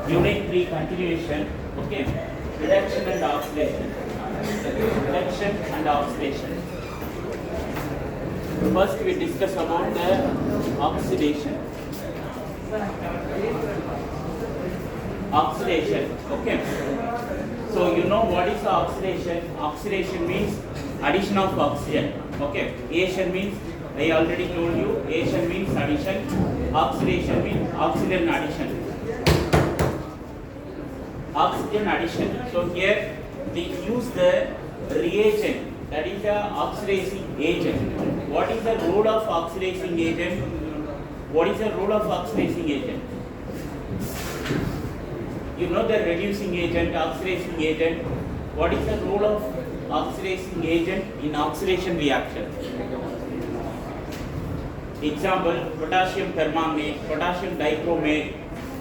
Unit 3 continuation. Okay. Reduction and oxidation. Reduction and oxidation. First we discuss about the oxidation. Oxidation. Okay. So you know what is the oxidation? Oxidation means addition of oxygen. Okay. Addition means, I already told you, addition means addition. Oxidation means oxygen addition. Oxygen addition. So here we use the reagent, that is the oxidizing agent. What is the role of oxidizing agent? What is the role of oxidizing agent? You know the reducing agent, oxidizing agent. What is the role of oxidizing agent in oxidation reaction? Example, potassium permanganate, potassium dichromate,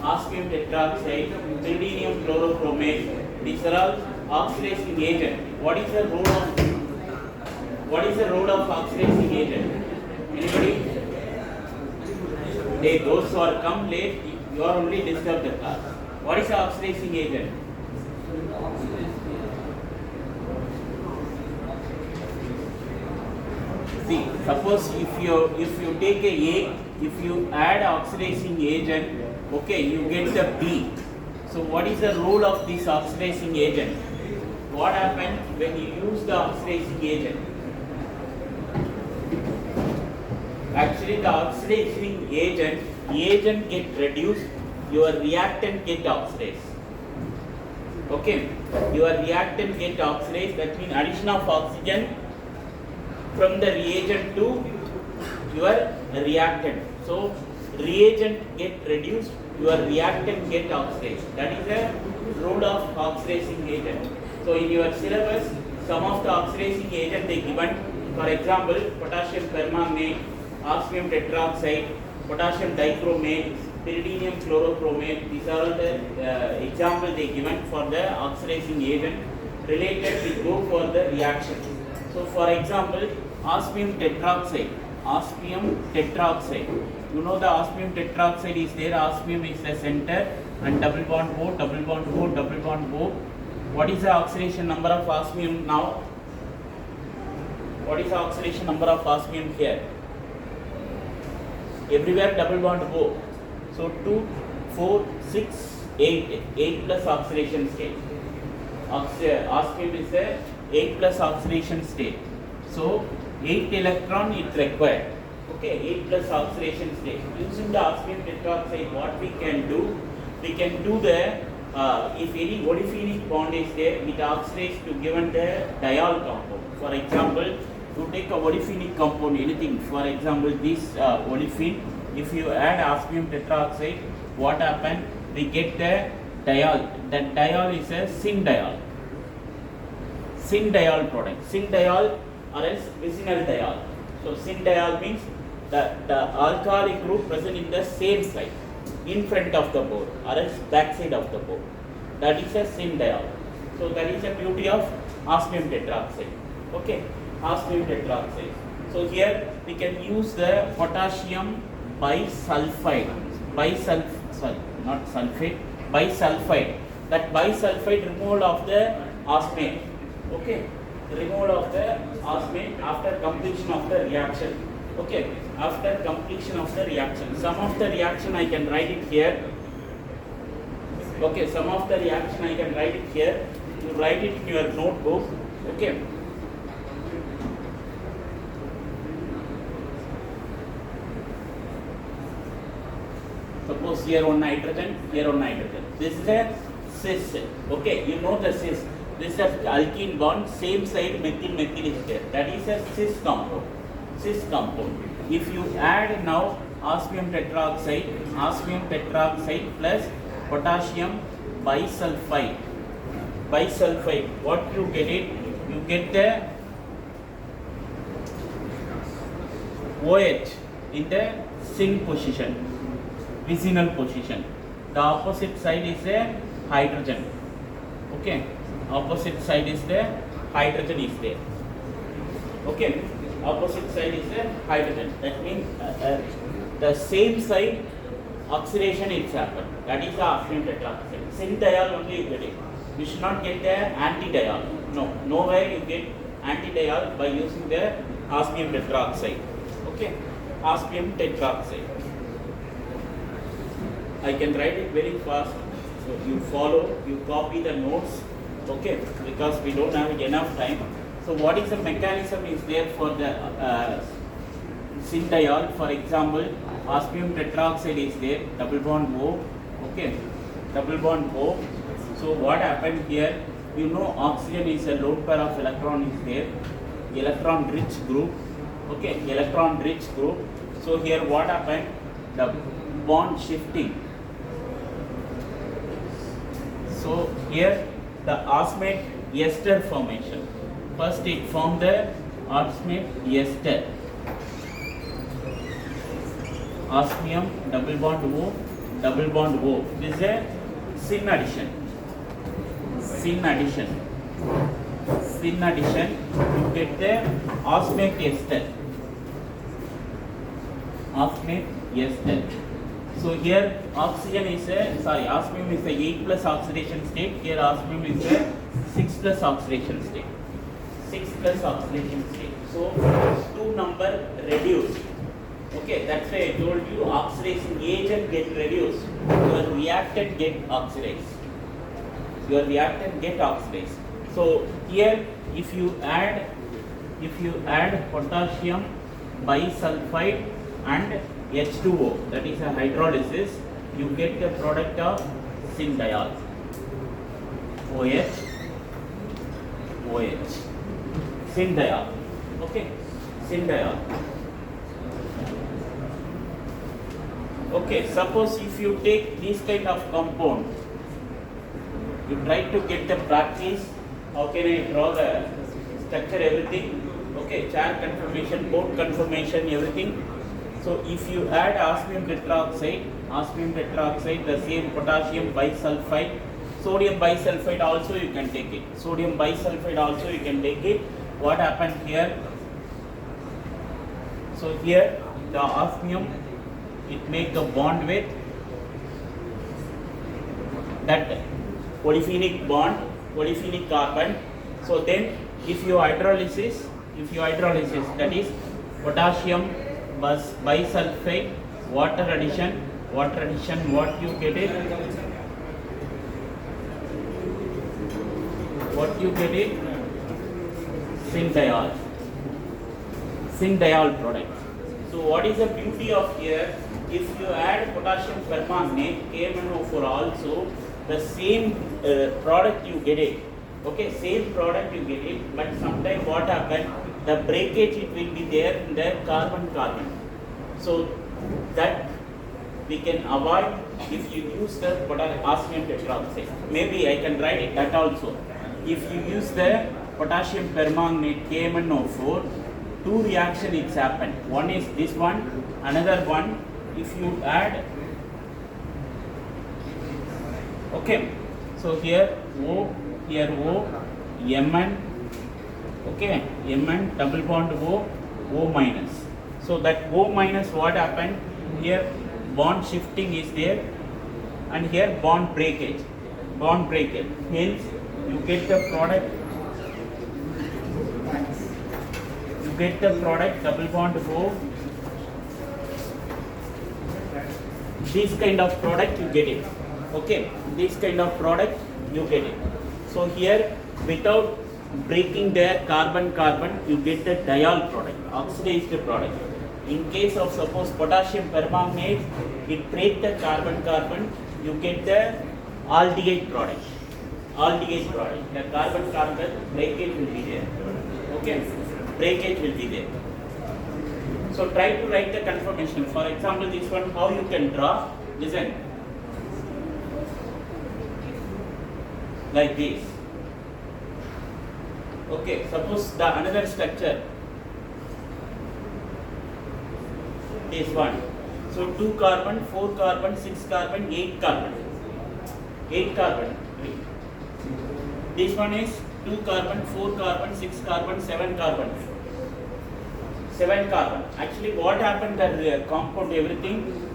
osmium tetroxide, pyridinium chlorochromate. These are all oxidizing agent. What is the role of oxidizing agent? Anybody? Those who are come late, you are only disturb the class. What is the oxidizing agent? See, suppose if you take a egg, if you add oxidizing agent, okay, you get the B. So what is the role of this oxidizing agent? What happens when you use the oxidizing agent? Actually, the oxidizing agent get reduced, your reactant get oxidized. Okay, your reactant get oxidized, that means addition of oxygen from the reagent to your reactant. So reagent get reduced, your reactant get oxidized. That is the role of oxidizing agent. So in your syllabus, some of the oxidizing agent they given. For example, potassium permanganate, osmium tetroxide, potassium dichromate, pyridinium chlorochromate. These are all the examples they given for the oxidizing agent. Related, we go for the reaction. So for example, osmium tetroxide. You know the osmium tetroxide is there. Osmium is the center and double bond O, double bond O, double bond O. What is the oxidation number of osmium now? What is the oxidation number of osmium here? Everywhere double bond O. So 2, 4, 6, 8. 8 plus oxidation state. Osmium is a 8 plus oxidation state. So 8 electron is required. Okay, 8 plus oxidation state. Using the osmium tetroxide, what we can do? We can do the if any olefinic bond is there, it oxidizes to given the diol compound. For example, you take a olefinic compound, anything. For example, this olefin. If you add osmium tetroxide, what happen? We get the diol. That diol is a syn diol. Syn diol product. Syn diol or else vicinal diol. So syn diol means the alcoholic group present in the same side, in front of the board or else back side of the board. That is a syn diol. So that is the beauty of osmium tetroxide. Okay, osmium tetroxide. So here we can use the potassium bisulfide. Bisulfide. That bisulfide removal of the osmate. Okay, removal of the osmate after completion of the reaction. Okay, after completion of the reaction. Some of the reaction I can write it here. Okay, some of the reaction I can write it here. You write it in your notebook. Okay. Suppose here one nitrogen, here one nitrogen. This is a cis. Okay, you know the cis. This is a alkene bond, same side methyl is there. That is a cis compound. If you add now osmium tetroxide plus potassium bisulfide, what you get it? You get the OH in the syn position, vicinal position. The opposite side is a hydrogen. Okay, opposite side is the hydrogen is there. Okay, opposite side is a hydrogen. That means the same side oxidation is happened. That is the osmium tetroxide. Syn-diol only you get it. You should not get the anti-diol. No, nowhere you get anti-diol by using the osmium tetroxide. Okay, osmium tetroxide. I can write it very fast. So you follow, you copy the notes. Okay, because we don't have enough time. So what is the mechanism is there for the syn-diol? For example, osmium tetroxide is there, double bond O. Okay, double bond O. So what happened here? You know oxygen is a lone pair of electron is there, electron rich group. Okay, electron rich group. So here what happened? The bond shifting. So here the osmate ester formation. First it formed the osmate ester. Osmium double bond O, double bond O. This is a syn addition. Syn addition. Syn addition. You get the osmate ester. Osmate ester. So here oxygen is osmium is a 8 plus oxidation state. Here osmium is a 6 plus oxidation state. 6 plus oxidation state. So 2 number reduced. Okay, that's why I told you oxidation agent get reduced. Your reactant get oxidized. Your reactant get oxidized. So here if you add potassium bisulfite and H2O, that is a hydrolysis, you get the product of syn-diol. OH, syn-diol. Okay, syn-diol. Okay, suppose if you take this kind of compound, you try to get the practice. How can I draw the structure, everything? Okay, chair conformation, board conformation, everything. So if you add osmium tetroxide, the same potassium bisulfite, sodium bisulfite also you can take it. Sodium bisulfite also you can take it. What happened here? So here the osmium, it make a bond with that polyphenic bond, polyphenic carbon. So then if you hydrolysis, that is potassium bisulfate, water addition, what you get it? What you get it? Syn-diol product. So what is the beauty of here? If you add potassium permanganate, KMnO4 also, the same product you get it. Okay, same product you get it, but sometimes what happens? The breakage it will be there in the carbon-carbon. So that we can avoid if you use the osmium tetroxide. Maybe I can write it that also. If you use the potassium permanganate KMnO4, 2 reactions it's happened. One is this one, another one. If you add, okay. So here O, Mn. Okay, Mn double bond O minus. So that O minus, what happened? Here bond shifting is there, and here bond breakage. Hence you get the product double bond O. This kind of product you get it. Okay, this kind of product you get it. So here without breaking their carbon-carbon, you get the diol product, oxidized product. In case of suppose potassium permanganate, it breaks the carbon-carbon, you get the aldehyde product. The carbon-carbon breakage will be there. Okay, breakage will be there. So try to write the conformation. For example, this one, how you can draw? Listen. Like this. Okay, suppose the another structure, this one. So 2 carbon, 4 carbon, 6 carbon, 8 carbon. 8 carbon. This one is 2 carbon, 4 carbon, 6 carbon, 7 carbon. 7 carbon. Actually what happened, the compound, everything,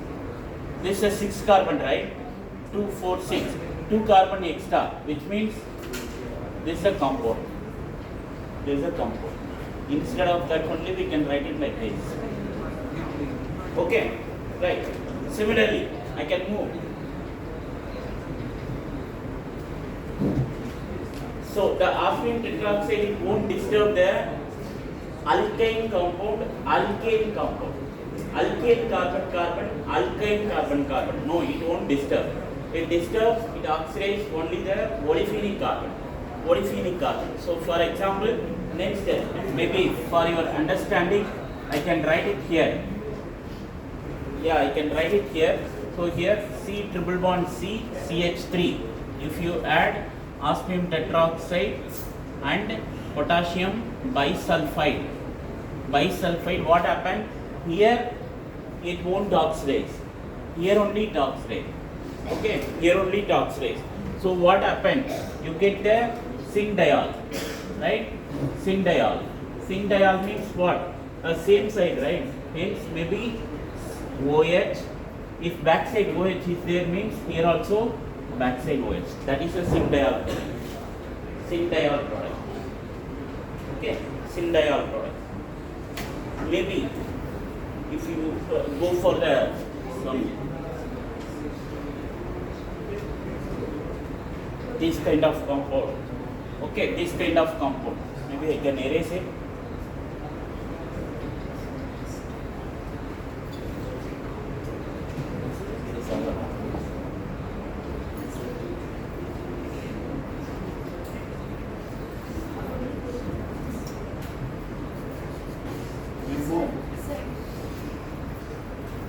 this is 6 carbon, right? 2, 4, 6. 2 carbon extra, which means this is a compound. This is a compound. Instead of that only we can write it like this. Okay, right. Similarly, I can move. So the osmium tetroxide, it won't disturb the alkyne compound. Alkyne carbon, alkyne carbon. No, it won't disturb. It disturbs, it oxidizes only the olefinic carbon. So for example, next step, maybe for your understanding, I can write it here. Yeah, I can write it here. So here C triple bond C, CH3. If you add osmium tetroxide and potassium bisulfide, what happened? Here it won't oxidize. Here only it oxidize. Okay, here only it oxidize. So what happens? You get the syndiol, right? Syndiol means what? Same side, right? Hence maybe OH. If backside OH is there, means here also backside OH. That is a syndiol product. Okay, syndiol product. Maybe if you go for the this kind of compound. Okay, this kind of compound. Maybe I can erase it.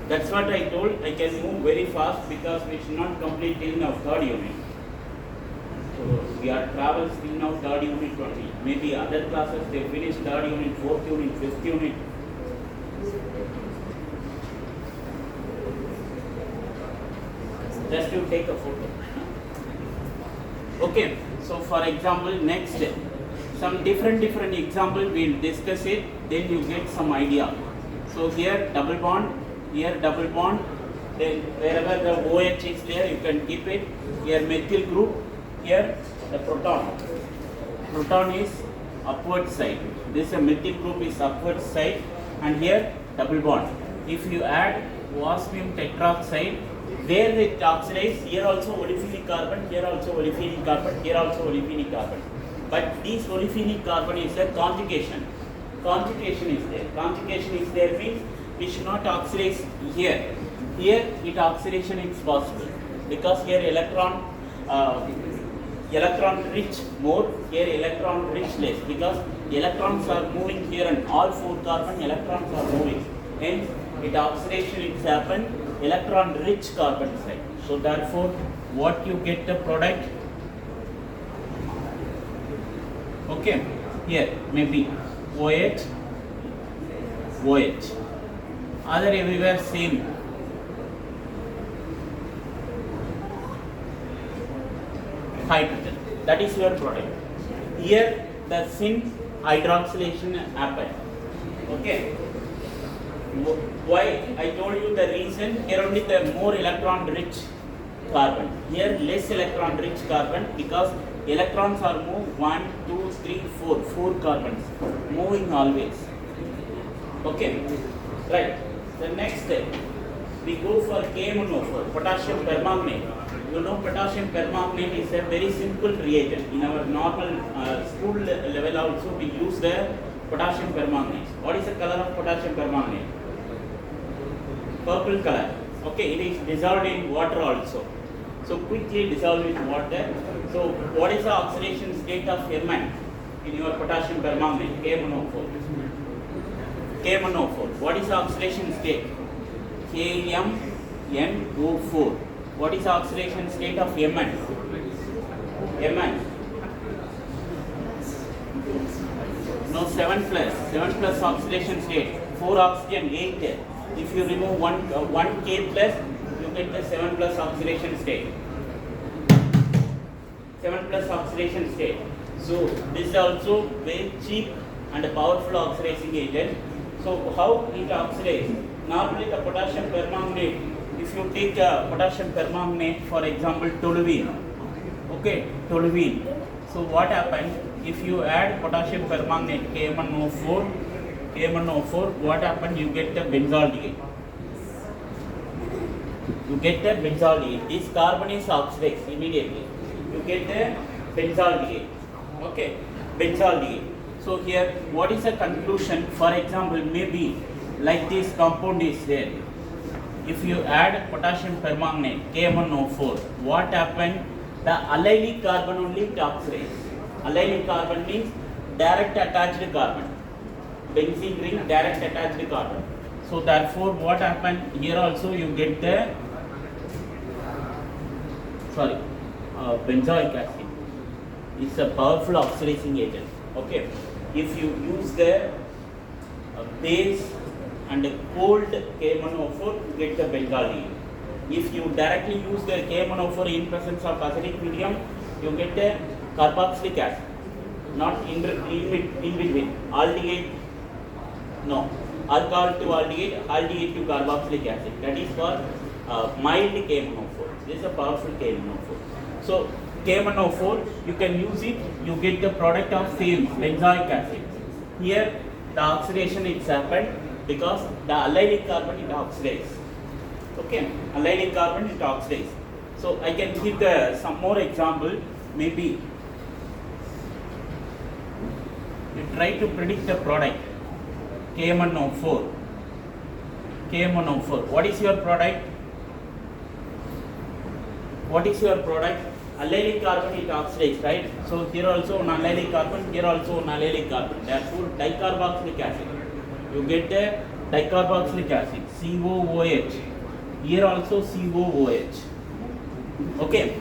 That's what I told. I can move very fast because we should not complete till now third unit. So we are travel still now third unit only. Maybe other classes they finish third unit, fourth unit, fifth unit. Just to take a photo. Okay. So for example, next some different example we'll discuss it. Then you get some idea. So here double bond. Here double bond, then wherever the OH is there, you can keep it. Here methyl group, here the proton. Proton is upward side. This methyl group is upward side, and here double bond. If you add osmium tetroxide, where it oxidizes, here also olefinic carbon, here also olefinic carbon, here also olefinic carbon. But this olefinic carbon is a conjugation. Conjugation is there means we should not oxidize here. Here it oxidation is possible because here electron rich more, here electron rich less, because electrons are moving here and all 4 carbon electrons are moving. Hence it oxidation is happen electron rich carbon side. So therefore what you get the product? Okay, here maybe OH. Other everywhere same. Hydrogen. That is your product. Here the syn hydroxylation happened. Okay. Why? I told you the reason. Here only the more electron rich carbon. Here less electron rich carbon because electrons are moved 1, 2, 3, 4. 4 carbons moving always. Okay. Right. The next step, we go for KMnO4, potassium permanganate. You know potassium permanganate is a very simple reagent. In our normal school level also we use the potassium permanganate. What is the color of potassium permanganate? Purple color. Okay, it is dissolved in water also. So quickly dissolved in water. So what is the oxidation state of Mn in your potassium permanganate? KMnO4. What is the oxidation state? KMnO4. What is the oxidation state of Mn? No, 7 plus oxidation state. 4 oxygen, 8. If you remove 1 K plus, you get the 7 plus oxidation state. 7 plus oxidation state. So this is also very cheap and a powerful oxidizing agent. So how it oxidizes? Normally the potassium permanganate if you take potassium permanganate, for example, toluene, okay, toluene. So what happens if you add potassium permanganate KMnO4, what happens? You get the benzaldehyde. You get the benzaldehyde. This carbon is oxidized immediately. You get the benzaldehyde. Okay, benzaldehyde. So here, what is the conclusion? For example, maybe like this compound is there. If you add potassium permanganate KMnO4, what happens? The allylic carbon only it oxidizes. Allylic carbon means direct attached carbon. Benzene ring direct attached carbon. So therefore, what happens here also you get the benzoic acid. It's a powerful oxidizing agent. Okay, if you use the base and cold KMnO4, you get the benzaldehyde. If you directly use the KMnO4 in presence of acidic medium, you get the carboxylic acid. Not in between. Aldehyde, no. Alcohol to aldehyde, aldehyde to carboxylic acid. That is for mild KMnO4. This is a powerful KMnO4. So KMnO4, you can use it, you get the product of same benzoic acid. Here the oxidation is happened because the allylic carbon it oxidizes. Okay, allylic carbon it oxidizes. So I can give some more example. Maybe you try to predict the product KMnO4. What is your product? What is your product? Allylic carbon it oxidizes, right? So here also an allylic carbon, here also an allylic carbon. Therefore, dicarboxylic acid. You get the dicarboxylic acid, COOH. Here also COOH. Okay.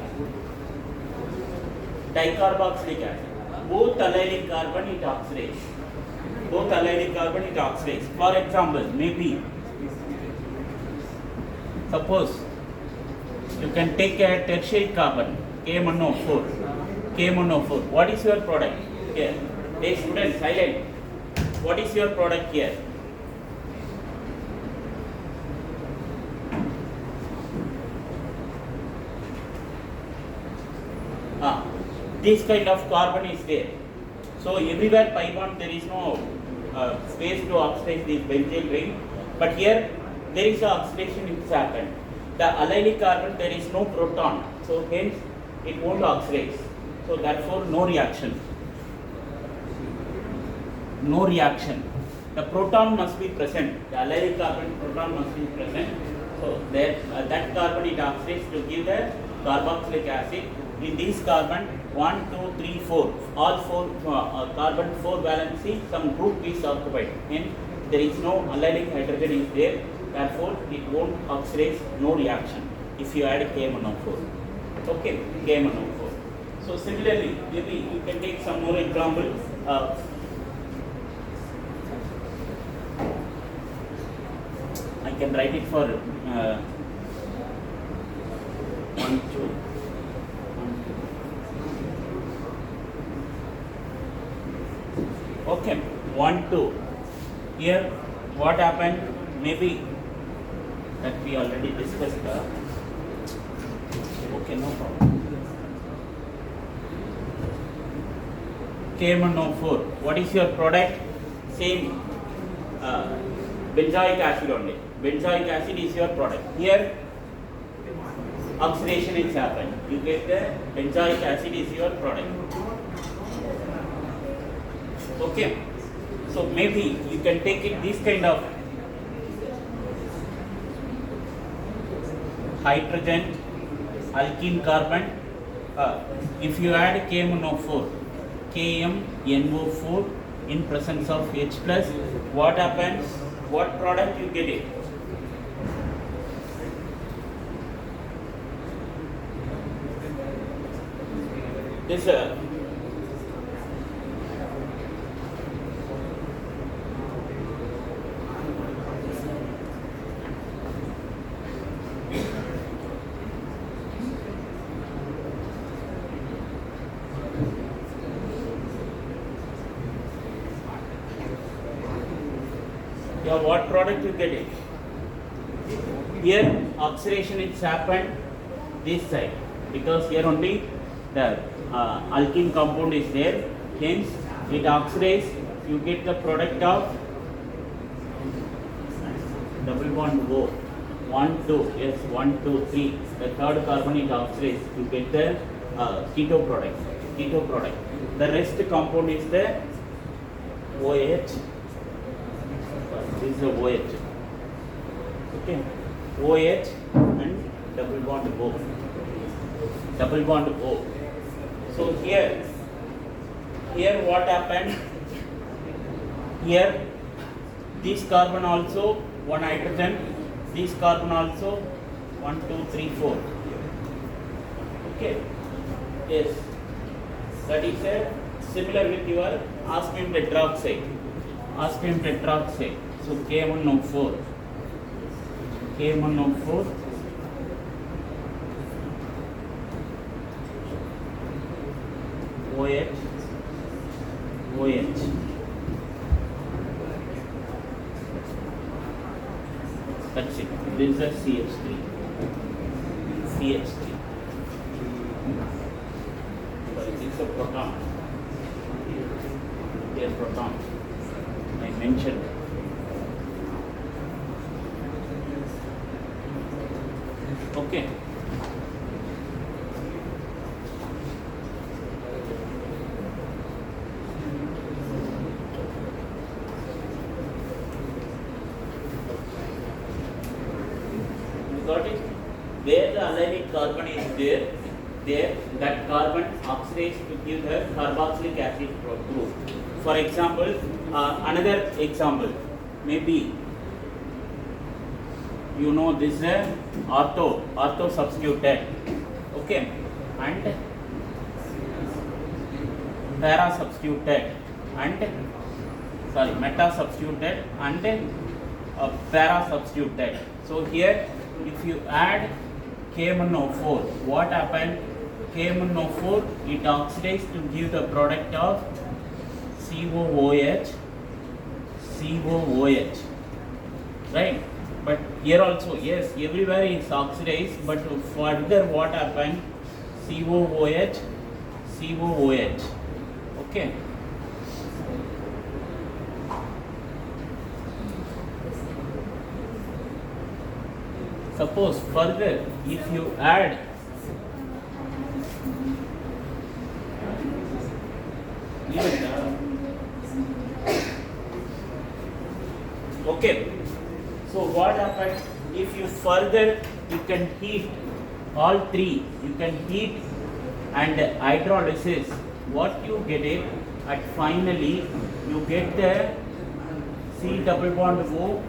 Dicarboxylic acid. Both allylic carbon it oxidizes. For example, maybe suppose you can take a tertiary carbon KMnO4. What is your product here? Hey students, silent. What is your product here? This kind of carbon is there. So everywhere pi bond there is no space to oxidize this benzene ring, but here there is an oxidation which happened. The allylic carbon there is no proton, so hence it won't oxidize. So therefore no reaction. The proton must be present. The allylic carbon proton must be present. So that carbon it oxidizes to give the carboxylic acid. In this carbon 1, 2, 3, 4, all 4 carbon 4 valency, some group is occupied. Hence there is no allylic hydrogen is there. Therefore it won't oxidize, no reaction if you add KMnO4. Okay, KMnO4. So similarly, maybe you can take some more example. I can write it for 1, 2. Okay, 1, 2. Here, what happened? Maybe that we already discussed. Okay, no problem. KMnO4. What is your product? Same benzoic acid only. Benzoic acid is your product. Here, oxidation is happened. You get the benzoic acid is your product. Okay. So maybe you can take it this kind of hydrogen, alkene carbon. If you add KMnO4 in presence of H plus, what happens? What product you get it? This what product you get it? Here oxidation is happened this side, because here only the alkene compound is there, hence it oxidizes, you get the product of double bond O, 1, 2, yes, 1, 2, 3, the third carbon is oxidized, you get the keto product. The rest compound is the OH, this is the OH, okay, OH and double bond O. So here what happened, here this carbon also one hydrogen, this carbon also 1, 2, 3, 4, okay, yes, that is a similar with your osmium tetroxide, so K1O4, OH, that's it, this is a CH3, sorry, this is a proton, here proton, I mentioned. Okay. Got it? Where the allylic carbon is there that carbon oxidizes to give the carboxylic acid group. For example, another example, maybe you know this is a ortho substituted, okay, and para substituted, and sorry, meta substituted and para substituted. So here if you add K1O4, what happened? K1O4, it oxidizes to give the product of COOH, right? But here also, yes, everywhere is oxidized, but further what happened? COOH, okay. Suppose further if you add okay, so what happens if you further, you can heat all three, you can heat and hydrolysis, what you get it at finally you get the C double bond O,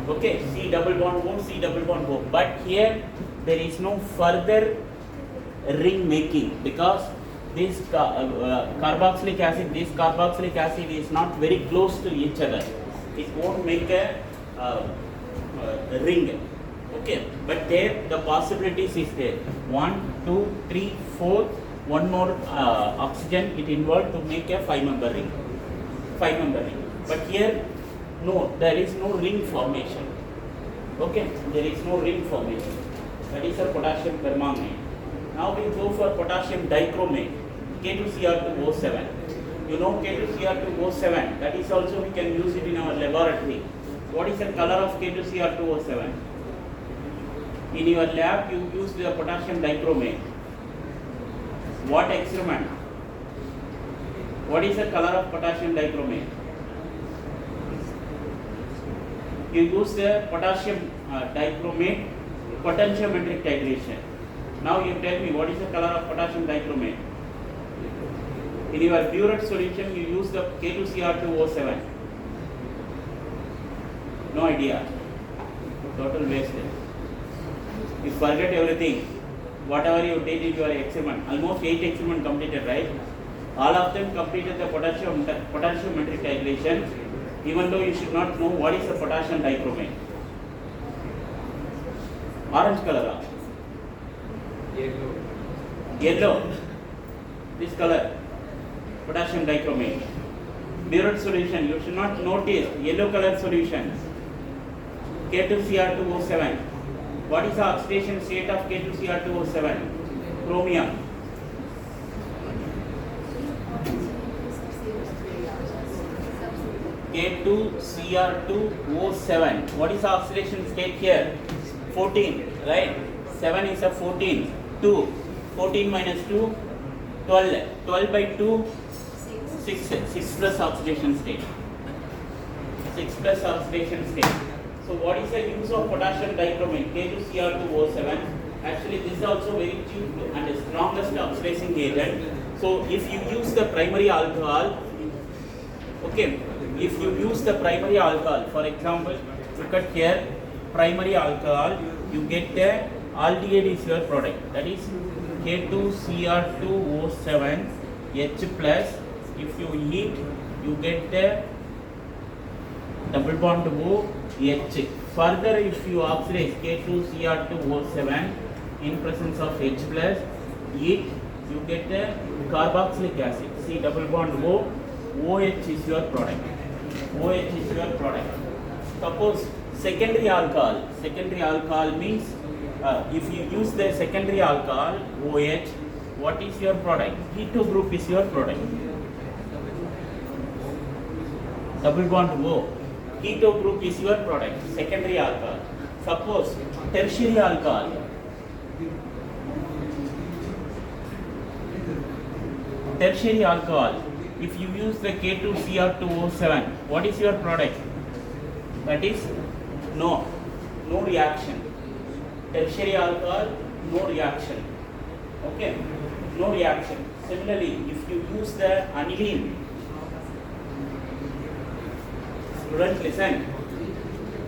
okay, C double bond O, but here there is no further ring making, because this carboxylic acid is not very close to each other, it won't make a ring, okay, but there the possibilities is there, 1, 2, 3, 4, one more oxygen it involved to make a 5-member ring, but here no, there is no ring formation, okay, there is no ring formation, that is a potassium permanganate. Now we go for potassium dichromate, K2Cr2O7. You know K2Cr2O7, that is also we can use it in our laboratory. What is the color of K2Cr2O7? In your lab you use the potassium dichromate. What experiment? What is the color of potassium dichromate? You use the potassium dichromate potentiometric titration. Now you tell me what is the color of potassium dichromate? In your burette solution you use the K2Cr2O7. No idea. Total waste. You forget everything. Whatever you did in your experiment. Almost 8 experiments completed, right? All of them completed the potentiometric titration, even though you should not know what is the potassium dichromate. Orange color. Yellow. This color. Potassium dichromate. Burette solution, you should not notice yellow color solutions. K2Cr2O7. What is the oxidation state of K2Cr2O7? Chromium. K2Cr2O7. What is the oxidation state here? 14, right? 7 is a 14. 2. 14 minus 2, 12. 12 by 2, 6 plus oxidation state. 6 plus oxidation state. So what is the use of potassium dichromate? K2Cr2O7. Actually this is also very cheap and the strongest oxidizing agent. So if you use the primary alcohol, okay, if you use the primary alcohol, for example, look at here, primary alcohol, you get the aldehyde is your product, that is K2Cr2O7 H plus. If you heat, you get the double bond O H. Further, if you oxidize K2Cr2O7 in presence of H plus, heat, you get the carboxylic acid. See, double bond O, OH is your product. OH is your product. Suppose secondary alcohol means if you use the secondary alcohol OH, what is your product? Keto group is your product. Double bond O, keto group is your product, secondary alcohol. Suppose tertiary alcohol, if you use the K2Cr2O7, what is your product? That is no reaction. Tertiary alcohol, no reaction. Okay, no reaction. Similarly, if you use the aniline, students listen.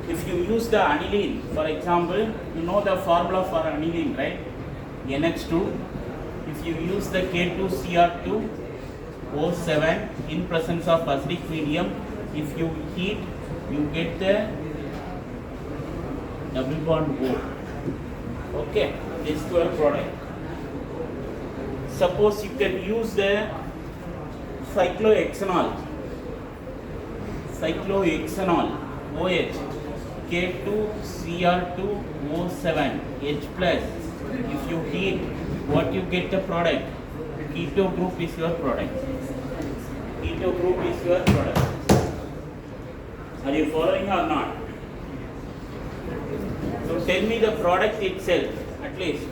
If you use the aniline, for example, you know the formula for aniline, right? NH2. If you use the K2Cr2O7 in presence of acidic medium, if you heat, you get the double bond O. Okay, this is your product. Suppose you can use the cyclohexanol OH, K2Cr2O7 H plus. If you heat, what you get the product? Keto group is your product. Keto group is your product. Are you following or not? So tell me the product itself, at least.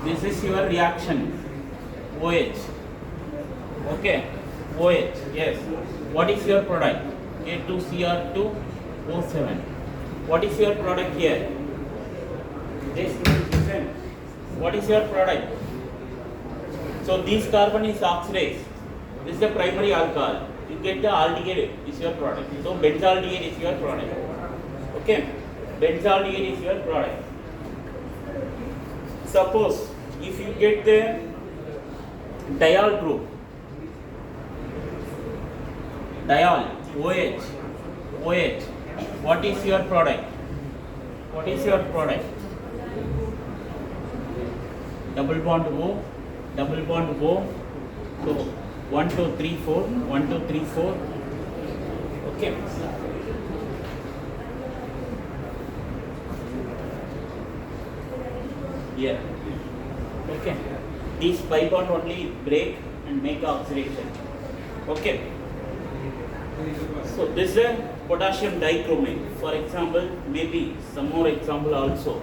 This is your reaction, OH. Okay, OH, yes. What is your product? K2Cr2O7. What is your product here? This listen. What is your product? So this carbon is oxidized. This is the primary alcohol. You get the aldehyde is your product. So benzaldehyde is your product. Okay, benzaldehyde is your product. Suppose if you get the diol group, diol OH, what is your product? What is your product? Double bond O. So 1, 2, 3, 4. 1, 2, 3, 4. Okay. Yeah. Okay. These pi bond only break and make oxidation. Okay. So this is a potassium dichromate. For example, maybe some more example also.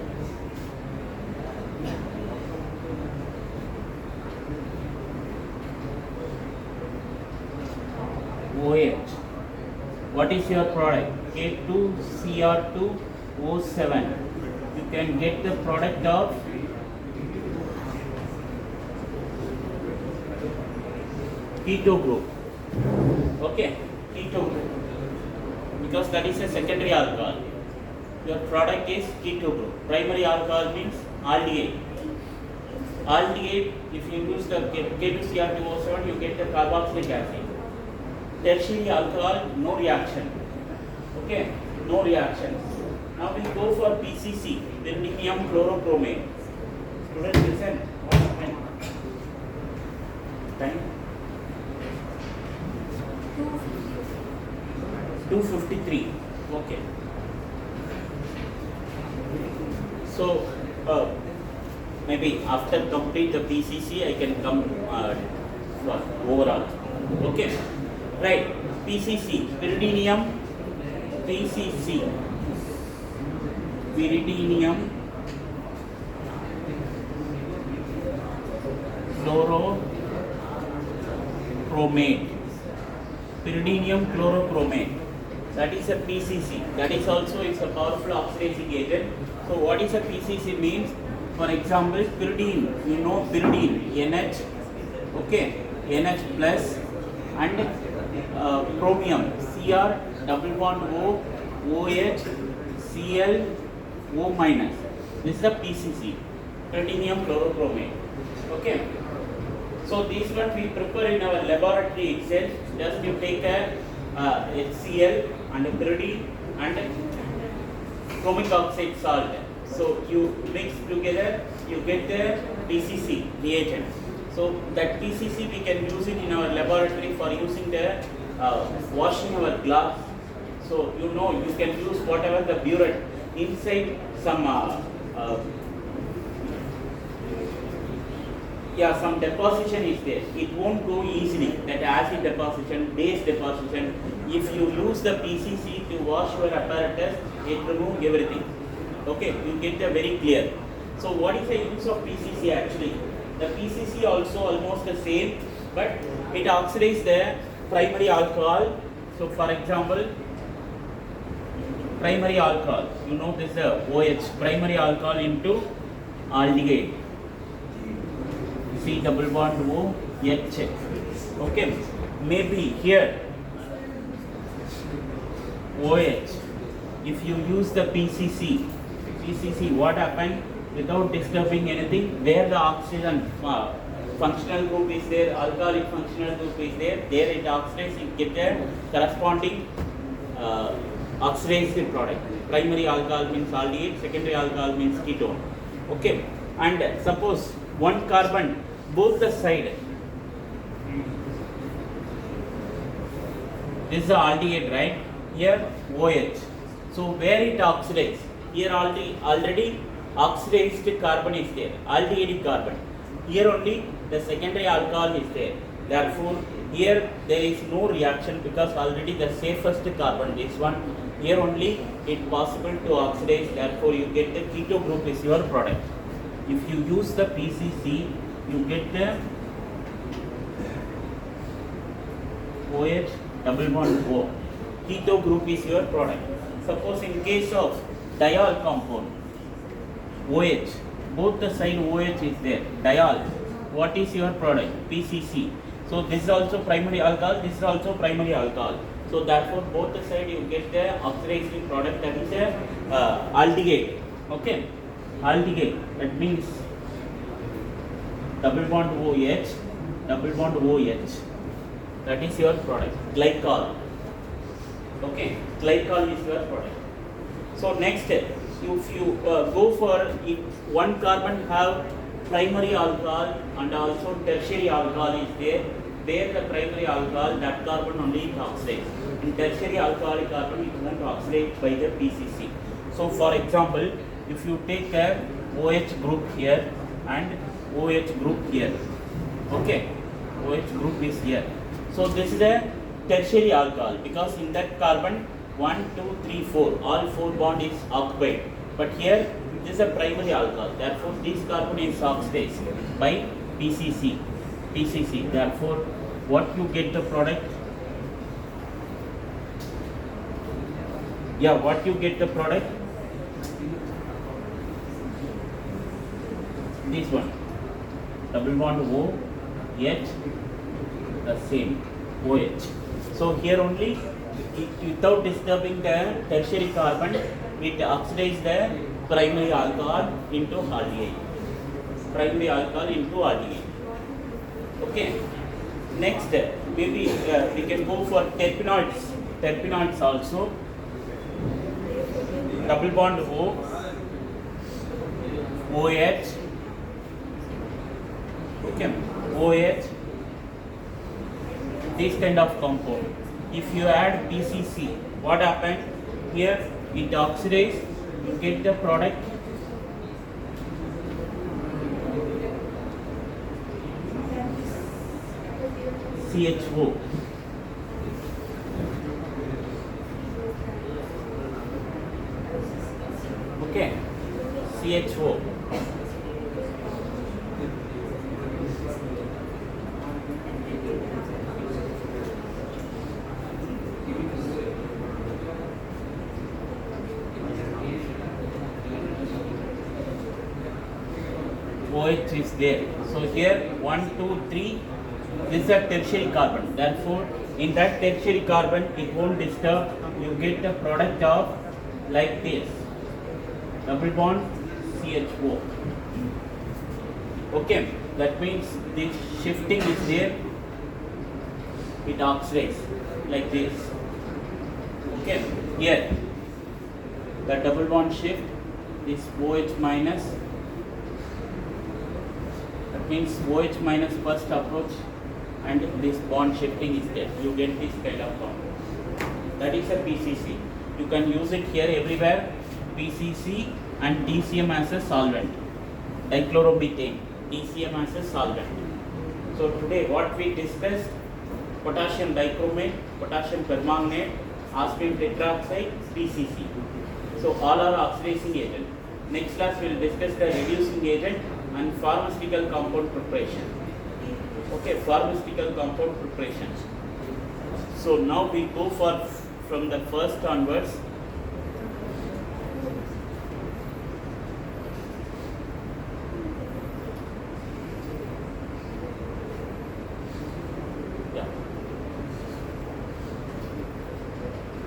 OH. What is your product? K2Cr2O7. You can get the product of keto group. Okay, keto group. Because that is a secondary alcohol. Your product is keto group. Primary alcohol means aldehyde. Aldehyde, if you use the K2Cr2O7, you get the carboxylic acid. Tertiary alcohol, no reaction. Okay, no reaction. Now we go for PCC, beryllium chlorochromate. Students listen, what happened? Time? 2 253. Okay. So maybe after complete the PCC, I can come for overall. Okay. Right. PCC, pyridinium. PCC, pyridinium chlorochromate. Pyridinium chlorochromate. That is a PCC. That is also it's a powerful oxidizing agent. So what is a PCC means? For example, pyridine. You know pyridine, NH. Okay, NH plus and chromium, Cr double bond O, OH, Cl, O minus. This is the PCC, pyridinium chlorochromate. Okay. So these ones we prepare in our laboratory itself. Just you take a HCl and a pyridine and chromic oxide salt. So you mix together, you get the PCC reagent. So that PCC we can use it in our laboratory for using the washing our glass. So you know you can use whatever the burette inside some some deposition is there. It won't go easily. That acid deposition, base deposition. If you use the PCC to wash your apparatus, it removes everything. Okay, you get the very clear. So what is the use of PCC actually? The PCC also almost the same, but it oxidizes the primary alcohol. So for example, primary alcohol, you know this is the OH, primary alcohol into aldehyde. C double bond O, H. Okay, maybe here OH. If you use the PCC, what happened? Without disturbing anything, where the oxygen functional group is there, alcoholic functional group is there, it oxidizes, it gets a corresponding oxidized product. Primary alcohol means aldehyde, secondary alcohol means ketone. Okay, and suppose one carbon, both the side, this is the aldehyde, right? Here OH. So where it oxidizes? Here already oxidized carbon is there, aldehydic carbon. Here only the secondary alcohol is there. Therefore, here there is no reaction because already the safest carbon, this one, here only it possible to oxidize. Therefore, you get the keto group is your product. If you use the PCC, you get the OH double bond O. Keto group is your product. Suppose in case of diol compound, OH, both the side OH is there, diol, what is your product? PCC. So this is also primary alcohol, this is also primary alcohol. So therefore both the side you get the oxidizing product, that is a aldehyde. Okay, aldehyde, that means double bond OH, double bond OH, that is your product, glycol. Okay, glycol is your product. So next step, if you go for, if one carbon have primary alcohol and also tertiary alcohol is there, where the primary alcohol, that carbon only is oxidized. In tertiary alcoholic carbon, it won't oxidize by the PCC. So for example, if you take a OH group here and OH group here, okay, OH group is here. So this is a tertiary alcohol because in that carbon 1, 2, 3, 4, all 4 bond is occupied. But here this is a primary alcohol. Therefore, this carbon is oxidized by PCC. Therefore, what you get the product? Yeah, what you get the product? This one, double bond O, H, the same OH. So here only, without disturbing the tertiary carbon, it oxidizes the primary alcohol into aldehyde. Primary alcohol into aldehyde. Okay. Next, maybe we can go for terpenoids. Terpenoids also. Double bond O, OH, okay, OH, this kind of compound. If you add PCC, what happened here? It oxidized, you get the product CHO. Okay, CHO. OH is there. So here 1, 2, 3. This is a tertiary carbon. Therefore, in that tertiary carbon, it won't disturb. You get the product of like this. Double bond CHO. Okay. That means this shifting is there. It oxidizes like this. Okay. Here the double bond shift. This OH minus. That means OH minus first approach and this bond shifting is there. You get this kind of bond. That is a PCC. You can use it here everywhere. PCC and DCM as a solvent. Dichloromethane. DCM as a solvent. So today what we discussed, potassium dichromate, potassium permanganate, aspirin tetroxide, PCC. So all are oxidizing agent. Next class we will discuss the reducing agent and pharmaceutical compound preparation. Okay, pharmaceutical compound preparation. So now we go for from the first onwards. Yeah.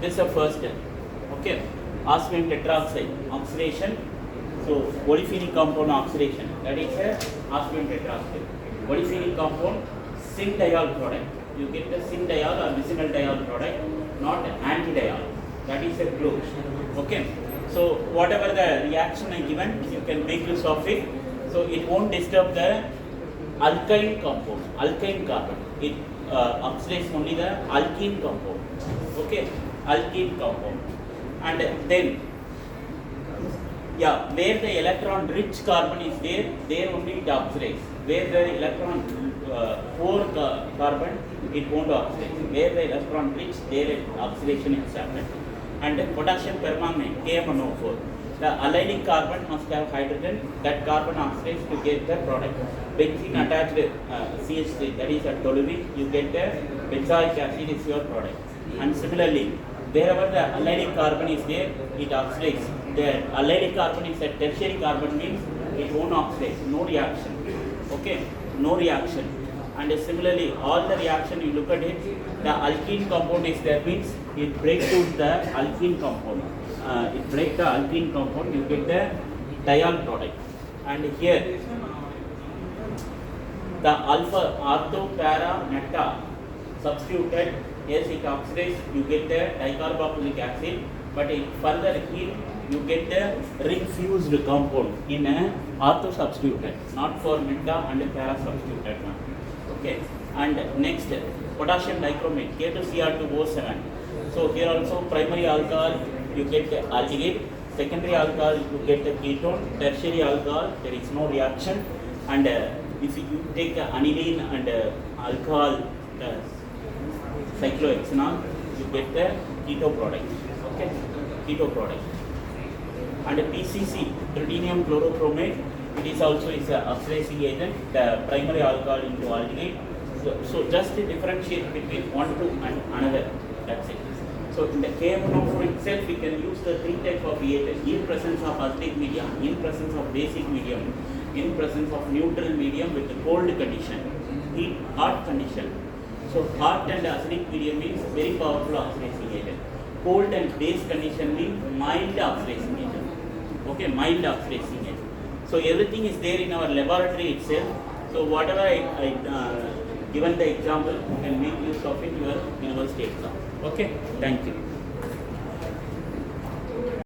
This is the first step. Okay, aspirin tetroxide oxidation. So polyphenic compound oxidation, that is a aspirin tetroxide. Polyphenic compound syndiol product. You get the syndiol or vicinal diol product, not antidiol. That is a glue. Okay. So whatever the reaction I given, you can make use of it. So it won't disturb the alkyne compound, alkyne carbon. It oxidizes only the alkene compound. Okay, alkene compound. And then yeah, where the electron rich carbon is there only it oxidizes. Where the electron poor carbon, it won't oxidize. Where the electron rich, there oxidation is happened. And potassium permanganate, KMnO4. The allylic carbon must have hydrogen. That carbon oxidizes to get the product. Benzene attached CH3, that is a toluene. You get the benzoic acid is your product. And similarly, wherever the allylic carbon is there, it oxidizes. The allylic carbon is a tertiary carbon, means it won't oxidize, no reaction. Okay, no reaction. And similarly, all the reaction you look at it, the alkene compound is there, means it breaks to the alkene compound. It breaks the alkene compound, you get the diol product. And here, the alpha ortho para meta substituted, yes, it oxidizes, you get the dicarboxylic acid, but it further heat, you get the ring fused compound in a ortho substituted, not for meta and para substituted one. Okay, and next potassium dichromate, K2Cr2O7. So here also primary alcohol you get the aldehyde, secondary alcohol you get the ketone, tertiary alcohol there is no reaction, and if you take aniline and alcohol cyclohexanol, you get the keto product. Okay, keto product. And PCC, protinium chlorochromate, it is also is a oxidizing agent, the primary alcohol into aldehyde. So just to differentiate between one to another, that's it. So in the KMnO4 itself, we can use the three types of reagent: in presence of acidic medium, in presence of basic medium, in presence of neutral medium with cold condition, heat, hot condition. So hot and acidic medium means very powerful oxidizing agent. Cold and base condition means mild oxidizing agent. Okay, mild oxidizing agent. So everything is there in our laboratory itself. So whatever I given the example, you can make use of it in your university exam. Okay, thank you.